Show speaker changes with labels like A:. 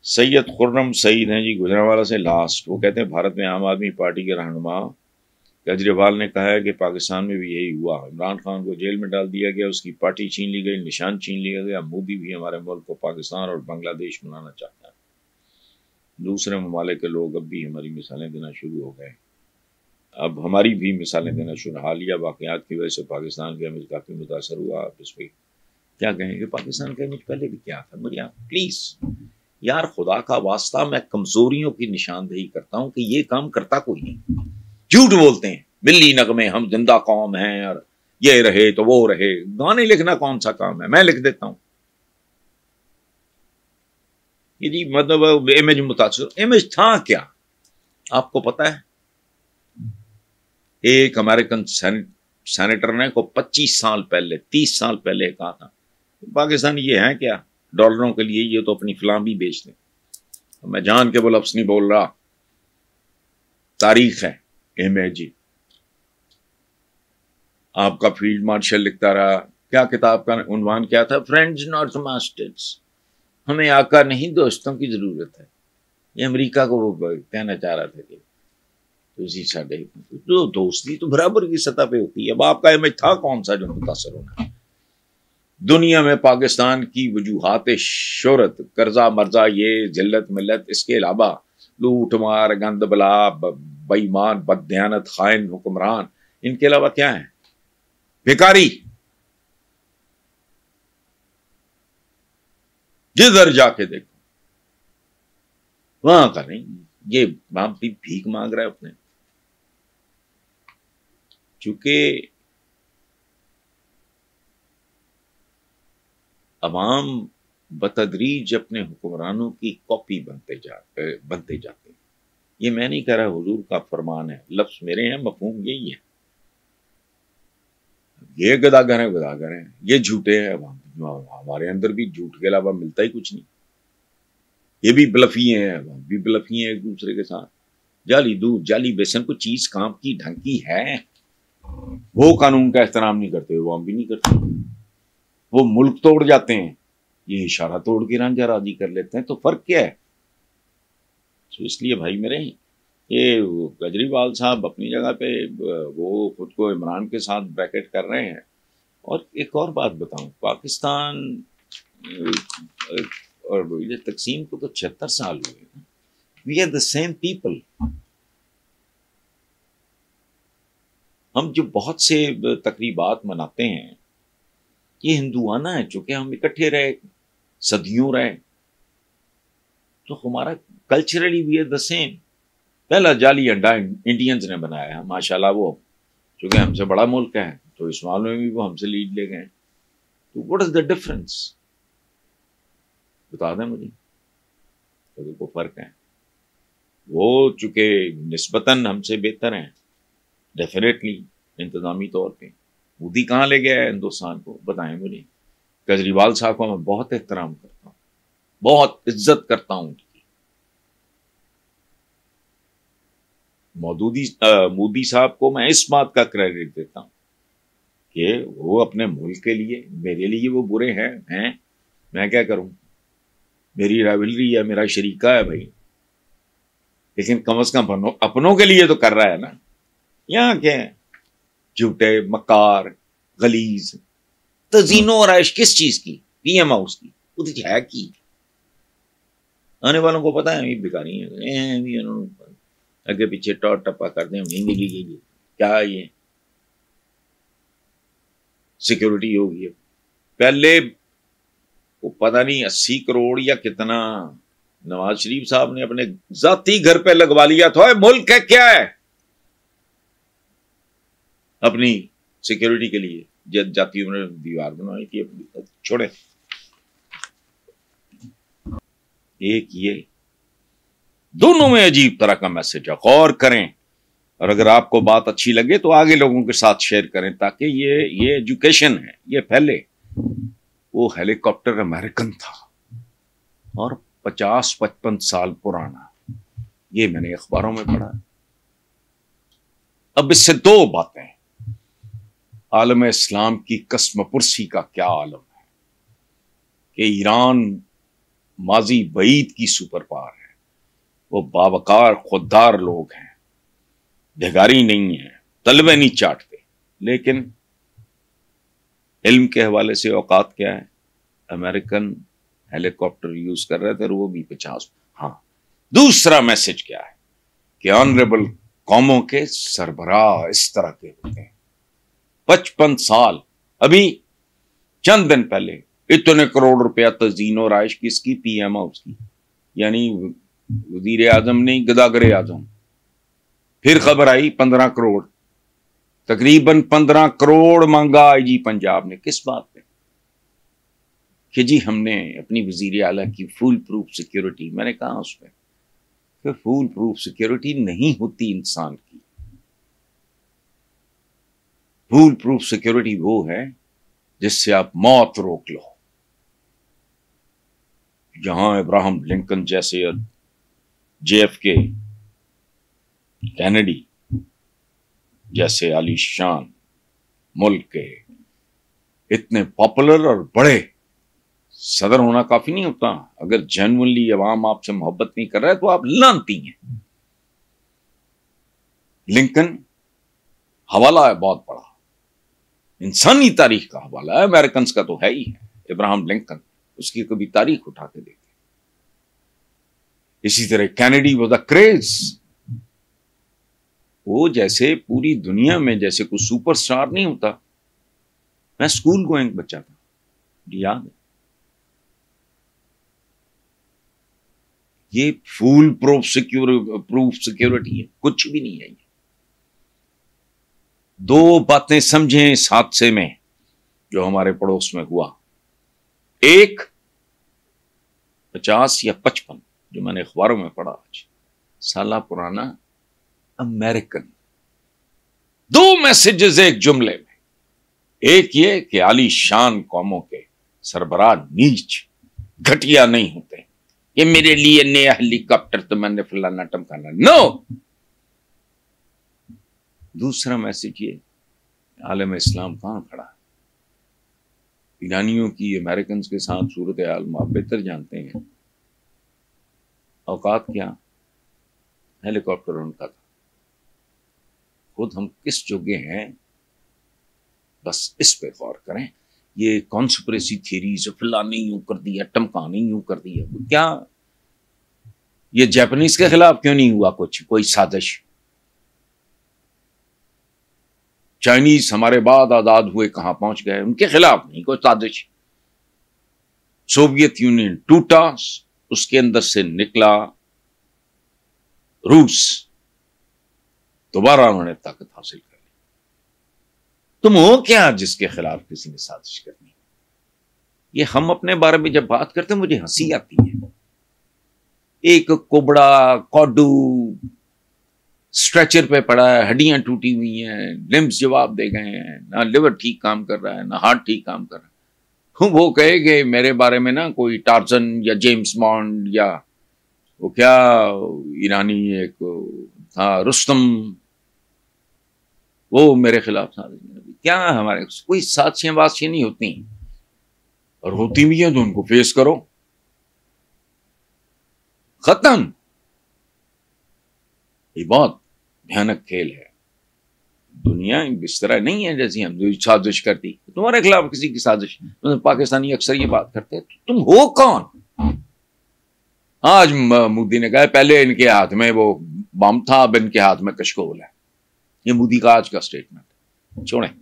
A: सैयद खुर्रम सईद हैं जी गुजरांवाला से लास्ट। वो कहते हैं भारत में आम आदमी पार्टी के रहनुमा केजरीवाल ने कहा है कि पाकिस्तान में भी यही हुआ। इमरान खान को जेल में डाल दिया गया, उसकी पार्टी छीन ली गई, निशान छीन लिया गया। मोदी भी हमारे मुल्क को पाकिस्तान और बांग्लादेश बनाना चाहता है। दूसरे ममालिक के लोग अब भी हमारी मिसालें देना शुरू हो गए। अब हमारी भी मिसालें देना शुरू। हालिया वाक़यात की वजह से पाकिस्तान का इमेज काफ़ी मुतासर हुआ। आप इस पर क्या कहेंगे? पाकिस्तान का इमेज पहले भी क्या था? मुझे प्लीज़ यार खुदा का वास्ता, मैं कमजोरियों की निशानदेही करता हूं कि ये काम करता कोई नहीं। झूठ बोलते हैं, बिल्ली नगमे, हम जिंदा कौम हैं और ये रहे तो वो रहे। गाने लिखना कौन सा काम है? मैं लिख देता हूं। ये जी मतलब इमेज मुतासर। इमेज था क्या आपको पता है? एक अमेरिकन सेनेटर ने को 25 साल पहले 30 साल पहले कहा था पाकिस्तान ये है क्या, डॉलरों के लिए ये तो अपनी फिल्म भी बेच दें। तो मैं जान के वो लफ्ज़ नहीं बोल रहा, तारीख है। इमेज आपका फील्ड मार्शल लिखता रहा। क्या किताब का उन्वान क्या था? Friends not masters. हमें आका नहीं दोस्तों की जरूरत है। ये अमेरिका को वो कहना चाह रहा था कि तो इसी साढ़े तो दोस्ती तो बराबर की सतह पे होती है। अब आपका इमेज था कौन सा जो मुतासर होना? दुनिया में पाकिस्तान की वजूहात शोहरत, कर्जा मर्जा, ये जिल्लत मिल्लत, इसके अलावा लूट मार, गंद बला, बेईमान, बददयानत, खाइन हुक्मरान, इनके अलावा क्या है? बेकारी। जिधर जाके देखो वहां का नहीं। ये वहां भी भीख मांग रहा है अपने, चूंकि अवाम बतदरीज अपने हुक्मरानों की कॉपी बनते जाते हैं। ये मैं नहीं कह रहा, हुजूर का फरमान है, लफ्ज मेरे हैं, मफहूम यही है। ये गदागर हैं, ये झूठे हैं। हमारे अंदर भी झूठ के अलावा मिलता ही कुछ नहीं। ये भी ब्लफी हैं, हम भी ब्लफी हैं एक दूसरे के साथ। जाली दूध जाली बेसन, को चीज काम की ढंग की है। वो कानून का एहतराम नहीं करते, वो हम भी नहीं करते। वो मुल्क तोड़ जाते हैं, ये इशारा तोड़ के रांझा राजी कर लेते हैं। तो फर्क क्या है? तो इसलिए भाई मेरे, ये केजरीवाल साहब अपनी जगह पे वो खुद को इमरान के साथ ब्रैकेट कर रहे हैं। और एक और बात बताऊं, पाकिस्तान और ये तकसीम को तो 76 साल हुए। We are the same people. हम जो बहुत से तकरीबात मनाते हैं ये हिंदुआना है, चूंकि हम इकट्ठे रहे, सदियों रहे, तो हमारा culturally we are the same. पहला जाली अंडा इंडियंस ने बनाया है माशाल्लाह। वो चूंकि हमसे बड़ा मुल्क है तो इस मामले में भी वो हमसे लीड ले गए। तो व्हाट इज द डिफरेंस? बता दें मुझे, तो वो फर्क है। वो चूंकि निस्बतन हमसे बेहतर हैं डेफिनेटली इंतजामी तौर पे। मोदी कहाँ ले गया है हिंदुस्तान को? बताएं मुझे। केजरीवाल साहब को मैं बहुत एहतराम करता हूँ, बहुत इज्जत करता हूँ उनकी। मोदी साहब को मैं इस बात का क्रेडिट देता हूँ कि वो अपने मुल्क के लिए, मेरे लिए वो बुरे हैं मैं क्या करूं? मेरी राइवलरी है, मेरा शरीका है भाई, लेकिन कम से कम अपनों के लिए तो कर रहा है ना। यहाँ क्या है? झूठे, मकार, गलीज, तजीनो और ऐश किस चीज की? पीएम हाउस की। वो तो है की आने वालों को पता है ये भिखारी है, आगे पीछे टॉट टप्पा करते हैं। क्या ये सिक्योरिटी होगी? पहले वो पता नहीं 80 करोड़ या कितना नवाज शरीफ साहब ने अपने जाती घर पे लगवा लिया था। मुल्क है क्या है? अपनी सिक्योरिटी के लिए जाती उन्होंने दीवार बनवाई थी अपनी। छोड़े एक ये दोनों में अजीब तरह का मैसेज है, गौर करें। और अगर आपको बात अच्छी लगे तो आगे लोगों के साथ शेयर करें, ताकि ये एजुकेशन है, ये फैले। वो हेलीकॉप्टर अमेरिकन था और 50-55 साल पुराना, ये मैंने अखबारों में पढ़ा। अब इससे दो बातें, आलम इस्लाम की कसम पुरसी का क्या आलम है कि ईरान माजी बईद की सुपर पावर है, वो बावकार खुददार लोग हैं, ढेगारी नहीं है, तलबे नहीं चाटते। लेकिन इल्म के हवाले से औकात क्या है? अमेरिकन हेलीकॉप्टर यूज कर रहे थे और वो भी 50। हाँ, दूसरा मैसेज क्या है कि ऑनरेबल कौमों के सरबराह इस तरह के होते हैं। 55 साल, अभी चंद दिन पहले इतने करोड़ रुपया तज़ीन और आयश किसकी? पीएम हाउस की, यानी वजीर आजम नहीं, गदागर आजम। फिर खबर आई 15 करोड़, तकरीबन 15 करोड़ मांगा आईजी पंजाब ने। किस बात पे? कि जी हमने अपनी वजीर आला की फुल प्रूफ सिक्योरिटी। मैंने कहा उसमें कि फुल प्रूफ सिक्योरिटी नहीं होती इंसान की। फुल प्रूफ सिक्योरिटी वो है जिससे आप मौत रोक लो। जहां इब्राहिम लिंकन जैसे, JFK, कैनेडी जैसे आलीशान मुल्क के इतने पॉपुलर और बड़े सदर होना काफी नहीं होता। अगर जेन्युइनली अवाम आपसे मोहब्बत नहीं कर रहा है तो आप लानती हैं। लिंकन हवाला है बहुत बड़ा, इंसानी तारीख का हवाला है। अमेरिकन का तो है ही है, इब्राहिम लिंकन, उसकी कभी तारीख उठा के देखे। इसी तरह कैनेडी वाज अ क्रेज। वो जैसे पूरी दुनिया में जैसे कोई सुपरस्टार नहीं होता। मैं स्कूल गोइंग बच्चा था, याद है। ये फुल प्रूफ सिक्योरिटी है, कुछ भी नहीं है। ये दो बातें समझें इस हादसे में जो हमारे पड़ोस में हुआ। एक 50 या 55, जो मैंने अखबारों में पढ़ा, आज साल पुराना अमेरिकन। दो मैसेजेस एक जुमले में। एक ये कि आलीशान कौमों के सरबराह नीच घटिया नहीं होते। ये मेरे लिए नया हेलीकॉप्टर तो मैंने फलाना टमकाना, नो। दूसरा मैसेज ये, आलम इस्लाम कहां खड़ा है? ईरानियों की अमेरिकन के साथ सूरत हाल आप बेहतर जानते हैं। औकात क्या? हेलीकॉप्टर उनका था। खुद हम किस जोगे हैं, बस इस पे गौर करें। ये कॉन्स्पिरेसी थ्योरीज, फलाने यूं कर दिया, टमकाने यूं कर दिया, क्या ये जापानीज के खिलाफ क्यों नहीं हुआ कुछ, कोई साजिश? चाइनीज हमारे बाद आजाद हुए कहां पहुंच गए, उनके खिलाफ नहीं कोई साजिश। सोवियत यूनियन टूटा, उसके अंदर से निकला रूस, दोबारा उन्होंने ताकत हासिल कर ली। तुम हो क्या जिसके खिलाफ किसी ने साजिश करनी? ये हम अपने बारे में जब बात करते हैं मुझे हंसी आती है। एक कुबड़ा कौडू स्ट्रेचर पे पड़ा है, हड्डियां टूटी हुई हैं, लिम्स जवाब दे गए हैं, ना लिवर ठीक काम कर रहा है, ना हार्ट ठीक काम कर रहा है। वो कहेगे मेरे बारे में ना कोई टार्जन या जेम्स बॉन्ड या वो क्या ईरानी एक था रुस्तम, वो मेरे खिलाफ साजिश। क्या हमारे कोई साजिशें वाजिशें नहीं होती, और होती भी हैं तो उनको फेस करो, खत्म। ये बहुत भयानक खेल है। दुनिया इस तरह नहीं है जैसी हम जो साजिश करती। तुम्हारे खिलाफ किसी की साजिश, पाकिस्तानी अक्सर ये बात करते हैं, तुम हो कौन? आज मोदी ने कहा पहले इनके हाथ में वो बम था, अब इनके हाथ में कशकोल है। ये मोदी का आज का स्टेटमेंट। छोड़ें।